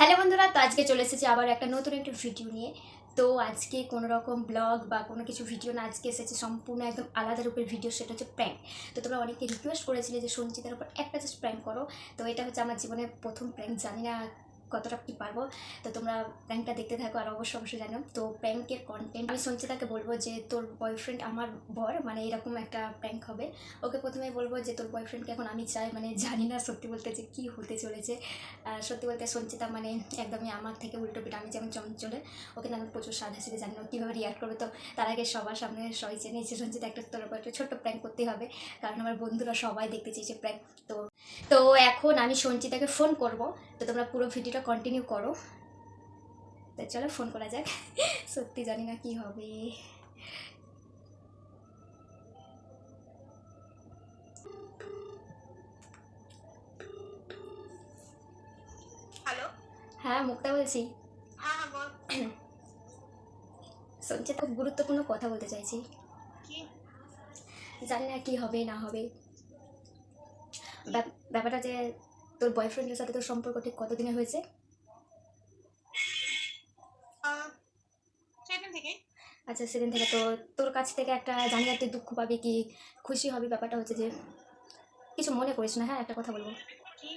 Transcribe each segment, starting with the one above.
Hello বন্ধুরা, তো আজকে চলে এসেছি আবার একটা নতুন একটা ভিডিও নিয়ে। তো আজকে কোনো রকম ব্লগ বা কোনো কিছু ভিডিও না, আজকে এসেছে সম্পূর্ণ একদম আলাদা রূপের ভিডিও, সেটা হচ্ছে প্র্যাঙ্ক। তো তোমরা অনেকে রিকোয়েস্ট করেছিলে যে সঞ্চিতার উপর একটা জাস্ট প্র্যাঙ্ক করো। তো এটা হচ্ছে আমার জীবনের প্রথম প্র্যাঙ্ক, জানি না কতটা কী পারবো। তো তোমরা প্র্যাঙ্কটা দেখতে থাকো আর অবশ্যই জানো। তো প্র্যাঙ্কের কন্টেন্ট আমি সঞ্চিতাকে বলবো যে তোর বয়ফ্রেন্ড আমার বর, মানে এরকম একটা প্র্যাঙ্ক হবে। ওকে প্রথমে বলবো যে তোর বয়ফ্রেন্ডকে এখন আমি চাই, মানে জানি না সত্যি বলতে যে কী হতে চলেছে। সত্যি বলতে সঞ্চিতা মানে একদমই আমার থেকে উল্টো পিঠ, আমি যেমন চঞ্চলে, ওকে না আমি প্রচুর সাদা ছিল, জানি না কীভাবে রিয়াক্ট করবে। তো তার আগে সবার সামনে সবাই জেনেছে সঞ্চিতা একটা তোর উপর একটা ছোট্ট প্র্যাঙ্ক করতে হবে, কারণ আমার বন্ধুরা সবাই দেখতে চেয়েছে প্র্যাঙ্ক। তো তো এখন আমি সঞ্চিতাকে ফোন করব। তো তোমরা পুরো ভিডিওটা কন্টিনিউ করো। তো চলো ফোন করা যাক। সত্যি জানি না কি হবে। হ্যালো। হ্যাঁ, মুক্তা বলছি। হ্যাঁ বল। সঞ্চিতা, খুব গুরুত্বপূর্ণ কথা বলতে চাইছি। কি? জানি না কি হবে না হবে। ব্যাপারটা যে তোর বয়ফ্রেন্ডের সাথে তোর সম্পর্ক ঠিক কতদিনে হয়েছে? সেদিন থেকে। আচ্ছা, সেদিন থেকে। তো তোর কাছ থেকে একটা জানি না তুই দুঃখ পাবি কি খুশি হবি, ব্যাপারটা হচ্ছে যে কিছু মনে করিস না। হ্যাঁ, একটা কথা বলবো। কি?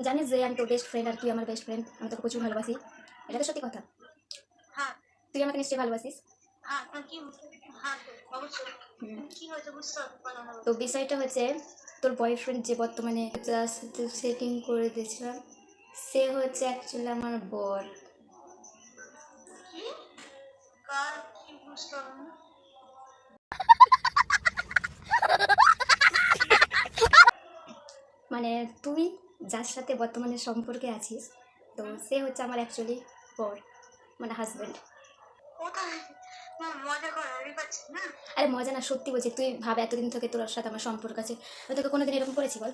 জানিস যে আমি তোর বেস্ট ফ্রেন্ড আর তুই আমার বেস্ট ফ্রেন্ড, আমি তোকে প্রচুর ভালোবাসি। এটা তো সত্যি কথা। হ্যাঁ। তুই আমাকে নিশ্চয়ই ভালোবাসিস। হ্যাঁ কি? হ্যাঁ তো অবশ্যই। কি হয়েছে বুঝতে পারলাম না। তো বিষয়টা হচ্ছে তোর বয়ফ্রেন্ড যে বর্তমানে যার সাথে সেটিং করে দিয়েছিলাম, সে হচ্ছে অ্যাকচুয়ালি আমার বর। কি? কার? কি বুঝতে পারলাম না। মানে তুই যার সাথে বর্তমানে সম্পর্কে আছিস, তো সে হচ্ছে আমার অ্যাকচুয়ালি বর, মানে হাজব্যান্ড। কোথায়? না মজা করে আমি পাচ্ছি না। আরে মজা না, সত্যি বলছি। তুই ভাব, এতদিন থেকে তোর সাথে আমার সম্পর্ক আছে, আমি তোকে কোনোদিন এরকম করেছি বল?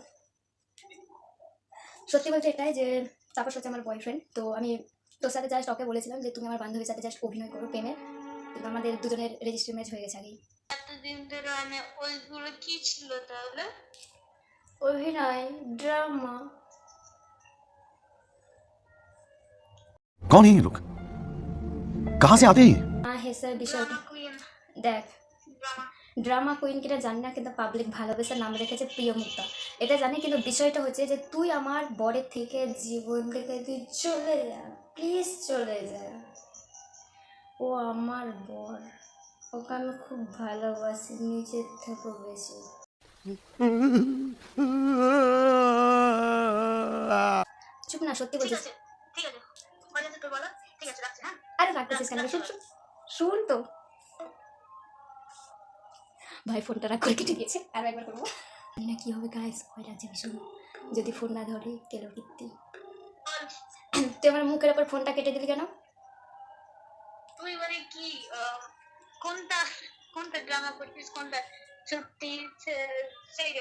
সত্যি বলতে এটাই যে তাপস হচ্ছে আমার বয়ফ্রেন্ড। তো আমি তোর সাথে জাস্ট ওকে বলেছিলাম যে তুমি আমার বান্ধবীর সাথে জাস্ট অভিনয় করো প্রেমে, কিন্তু আমাদের দুজনের রেজিস্ট্রি ম্যাচ হয়ে গেছে আগেই। এতদিন ধরে আমি ওইগুলো কি ছিল তাহলে? অভিনয়, ড্রামা। कौन है ये लोग? कहां से आते हैं ये? হেসার বিষয়টা ড্রামা কুইন। দেখ, ড্রামা। ড্রামা কুইন কিনা জানি না, কিন্তু পাবলিক ভালোবেসে নাম রেখেছে প্রিয় মুক্তা, এটা জানি। কিন্তু বিষয়টা হচ্ছে যে তুই আমার বরের থেকে জীবন থেকে তুই চলে যা, প্লিজ চলে যা। ও আমার বর, ওকে আমি খুব ভালোবাসি নিজের থেকেও বেশি। চুপ না, সত্যি ঠিক বলছিস। আছে ঠিক আছে, মজা তো বলো। ঠিক আছে রাখছি। হ্যাঁ আরে রাখতেছিস কেন? শুন শুন শুন তো। ভাই ফোনটা রাখ করে কেটে দিয়েছে, আর একবার করবো। জানি না কি হবে গাইস, ভয় লাগছে ভীষণ। যদি ফোন না ধরে কেলো কীর্তি। বল। তুই আমার মুখের ওপর ফোনটা কেটে দিলি কেন? তুই মানে কি কোনটা কোনটা ড্রামা করছিস, কোনটা সত্যি? সেই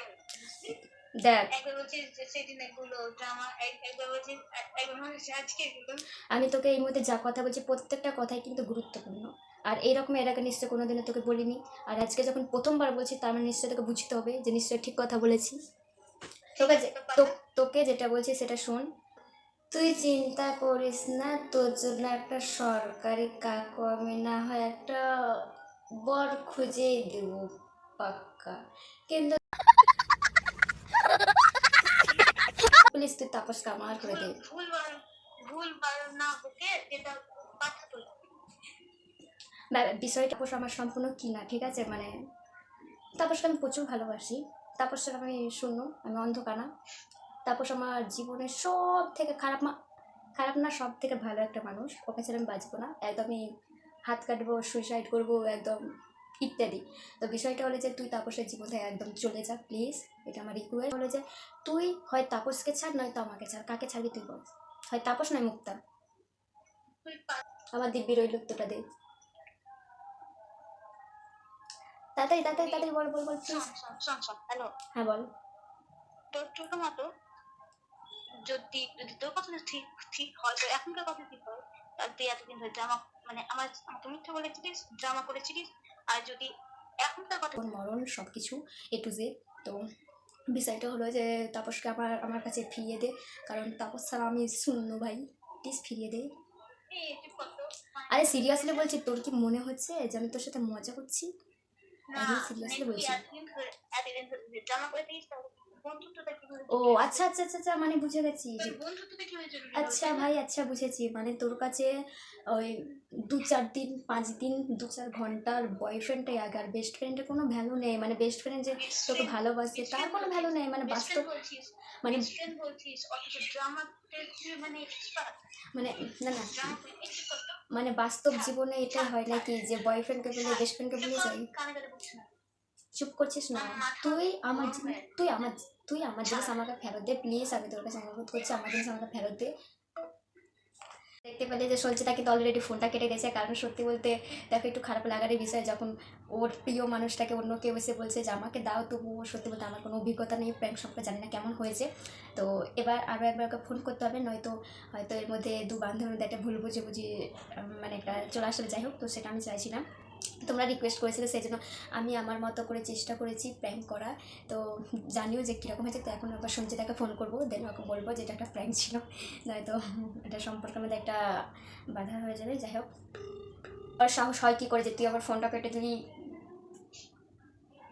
দেখ, একবার বলছিস যে সেদিন এগুলো ড্রামা, একবার বলছিস একবার বলছিস আজকে এগুলো। আমি তোকে এই মুহূর্তে যা কথা বলছি প্রত্যেকটা কথাই কিন্তু গুরুত্বপূর্ণ। আর এইরকম এর আগে নিশ্চয় কোনোদিনও তোকে বলিনি। আর আজকে যখন প্রথমবার বলছি, তার মানে নিশ্চয়ই তোকে বুঝতে হবে যে নিশ্চয়ই ঠিক কথা বলেছি। তোকে তোকে যেটা বলছি সেটা শোন। তুই চিন্তা করিস না, তোর জন্য একটা সরকারি কাকু আমি না হয় একটা বর খুঁজেই দেব পাক্কা। কিন্তু প্লিজ তুই তাপসকে আমার করে দে। ভুল না বকে যেটা কথা বল। বিষয়টা তাপস আমার সম্পূর্ণ কি না, ঠিক আছে? মানে তাপসকে আমি প্রচুর ভালোবাসি। তাপসের আমি শূন্য, আমি অন্ধকানা। তাপস আমার জীবনের সব থেকে খারাপ না, সব থেকে ভালো একটা মানুষ। ওকে ছেড়ে আমি বাঁচবো না, একদমই হাত কাটবো, সুইসাইড করবো একদম, ইত্যাদি। তো বিষয়টা হলো যে তুই তাপসের জীবন থেকে একদম চলে যা প্লিজ, এটা আমার রিকোয়েস্ট। হলো যে তুই হয় তাপসকে ছাড়, নয়তো আমাকে ছাড়। কাকে ছাড়বি তুই বল? হয় তাপস নয় মুক্তা। আমার দিব্যির ওই লোকটা দে। তাড়াতাড়ি তাড়াতাড়ি তাড়াতাড়ি বল বল বল প্লিজ। শোন হ্যালো। হ্যাঁ বল। তোর ছোট মতো যদি যদি তোর কথা ঠিক ঠিক হয়, তো এখনকার কথা ঠিক হয়, তাহলে তুই এতদিন ধরে ড্রামা মানে আমাকে মিথ্যা বলেছিলিস, ড্রামা করেছিলিস। আর যদি এখনকার কথা মরণ সব কিছু এ টু জেড। তো বিষয়টা হলো যে তাপসকে আমার কাছে ফিরিয়ে দে, কারণ তাপস ছাড়া আমি শূন্য ভাই, প্লিজ ফিরিয়ে দে। এই একটু কত আরে সিরিয়াসলি বলছি, তোর কি মনে হচ্ছে যে আমি তোর সাথে মজা করছি? না একদম সিরিয়াসলি বলছি। এতদিন ধরে জামা করে দিয়েছিস বন্ধুত্বটা কি হয়েছে? ও আচ্ছা আচ্ছা আচ্ছা আচ্ছা, মানে বুঝে গেছি যে বন্ধুত্বটা কি হয়েছে? আচ্ছা ভাই, আচ্ছা বুঝেছি, মানে তোর কাছে ওই 2-4 দিন 5 দিন 2-4 ঘন্টার বয়ফ্রেন্ডটাই আগে, আর বেস্ট ফ্রেন্ডের কোনো ভ্যালু নেই। মানে বেস্ট ফ্রেন্ড যে তোকে ভালোবাসে তার কোনো ভ্যালু নেই, মানে বাস্তব মানে বলছিস অথচ ড্রামাতে মানে এক্সপার্ট মানে না না ড্রামা এক্সপার্ট মানে বাস্তব জীবনে এটাই হয় নাকি যে বয়ফ্রেন্ডকে বলে বেস্ট ফ্রেন্ডকে ভুলে যাই? কানে কানে বলছিস না চুপ করছিস না? তুই আমার তুই আমার জিনিস আমাকে ফেরত দে প্লিজ, আমি তোর কাছে অনুরোধ করছি, আমার জিনিস আমাকে ফেরত দে। দেখতে পেলে যে সঞ্চিতা কিন্তু অলরেডি ফোনটা কেটে গেছে, কারণ সত্যি বলতে দেখো একটু খারাপ লাগারই বিষয় যখন ওর প্রিয় মানুষটাকে অন্য কেউ এসে বলছে যে আমাকে দাও, তবু সত্যি বলতে আমার কোনো অভিজ্ঞতা নেই প্র্যাঙ্ক সম্পর্কে, জানি না কেমন হয়েছে। তো এবার আরও একবার ওকে ফোন করতে হবে, নয়তো হয়তো এর মধ্যে দু বান্ধবের মধ্যে একটা ভুল বুঝি মানে একটা চলে আসলে, যাই হোক, তো সেটা আমি চাইছি না। তোমরা রিকোয়েস্ট করেছিলে, সেই জন্য আমি আমার মতো করে চেষ্টা করেছি প্র্যাঙ্ক করার। তো জানিও যে কীরকম হয়েছে। তো এখন আবার সঞ্চিতাকে ফোন করবো, দেন ওকে বলবো যে এটা একটা প্র্যাঙ্ক ছিল, নয়তো এটা সম্পর্কের মধ্যে একটা বাধা হয়ে যাবে। যাই হোক, আর সাহস হয় কী করে যে তুই আবার ফোনটা কেটে দিলি?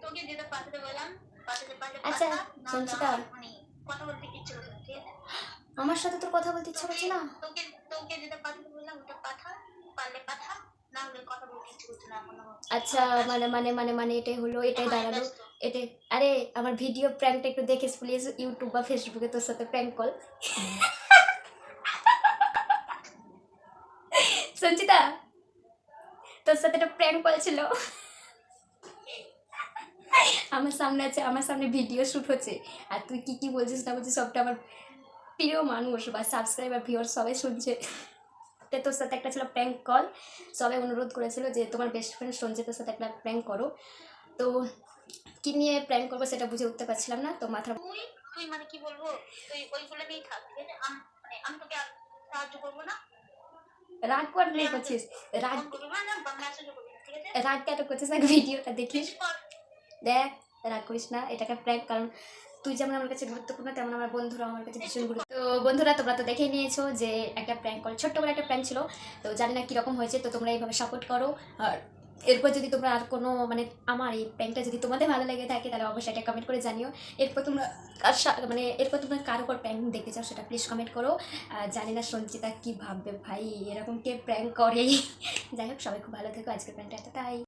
তোকে যেটা পাঠাতে বললাম পাঠাতে আচ্ছা সঞ্চিতা, মানে কথা বলতে ইচ্ছে করছে ঠিক আছে আমার সাথে তোর কথা বলতে ইচ্ছা করছে না? তোকে তোকে যেটা পাঠাতে বললাম ওটা পাঠা, পারলে পাঠা, না হলে কথা বলতে ইচ্ছে করছে না এখন আমার। আচ্ছা মানে মানে মানে মানে এটাই হলো, এটাই দাঁড়ালো, এটাই। আরে আমার ভিডিও প্র্যাঙ্কটা একটু দেখিস প্লিজ, ইউটিউব বা ফেসবুকে তোর সাথে প্র্যাঙ্ক কল। সঞ্চিতা, তোর সাথে একটা প্র্যাঙ্ক কল ছিল, আমার সামনে আছে, আমার সামনে ভিডিও শ্যুট হচ্ছে, আর তুই কি কি বলছিস না বলছিস সবটা আমার প্রিয় মানুষ বা সাবস্ক্রাইবার ভিউয়ার সবাই শুনছে। তো তোর সাথে একটা ছিল প্র্যাঙ্ক কল, সবাই অনুরোধ করেছিল যে তোমার বেস্ট ফ্রেন্ড সঞ্চিতার সাথে একটা প্র্যাঙ্ক করো। তো কী নিয়ে প্র্যাঙ্ক করবো সেটা বুঝে উঠতে পারছিলাম না, তো মাথা তুই তুই মানে কি বলবো, তুই ওইগুলো নিয়েই থাক ঠিক আছে। মানে আমি তোকে আর সাহায্য করবো না, রাগ করে করছিস, রাগ ফোন করবি না বা মেসেজও করবি না ঠিক আছে। রাগ কেন করছিস, এক ভিডিওটা দেখিস, কিছু কর দেখ, রাগ করিস না, এটাকে প্র্যাঙ্ক, কারণ তুই যেমন আমার কাছে গুরুত্বপূর্ণ তেমন আমার বন্ধুরা আমার কাছে ভীষণ গুরুত্ব। তো বন্ধুরা তোমরা তো দেখেই নিয়েছো যে একটা প্র্যাঙ্ক কল, ছোট্ট করে একটা প্র্যাঙ্ক ছিল, তো জানি না কীরকম হয়েছে। তো তোমরা এইভাবে সাপোর্ট করো, আর এরপর যদি তোমরা আর কোনো মানে আমার এই প্র্যাঙ্কটা যদি তোমাদের ভালো লেগে থাকে তাহলে অবশ্যই এটা কমেন্ট করে জানিও। এরপর তোমরা মানে এরপর তোমরা কার উপর প্র্যাঙ্ক দেখতে চাও সেটা প্লিজ কমেন্ট করো। জানি না সঞ্চিতা কী ভাববে ভাই, এরকম কে প্র্যাঙ্ক করে। যাই হোক, সবাই খুব ভালো থেকো, আজকের প্র্যাঙ্কটা এতটাই।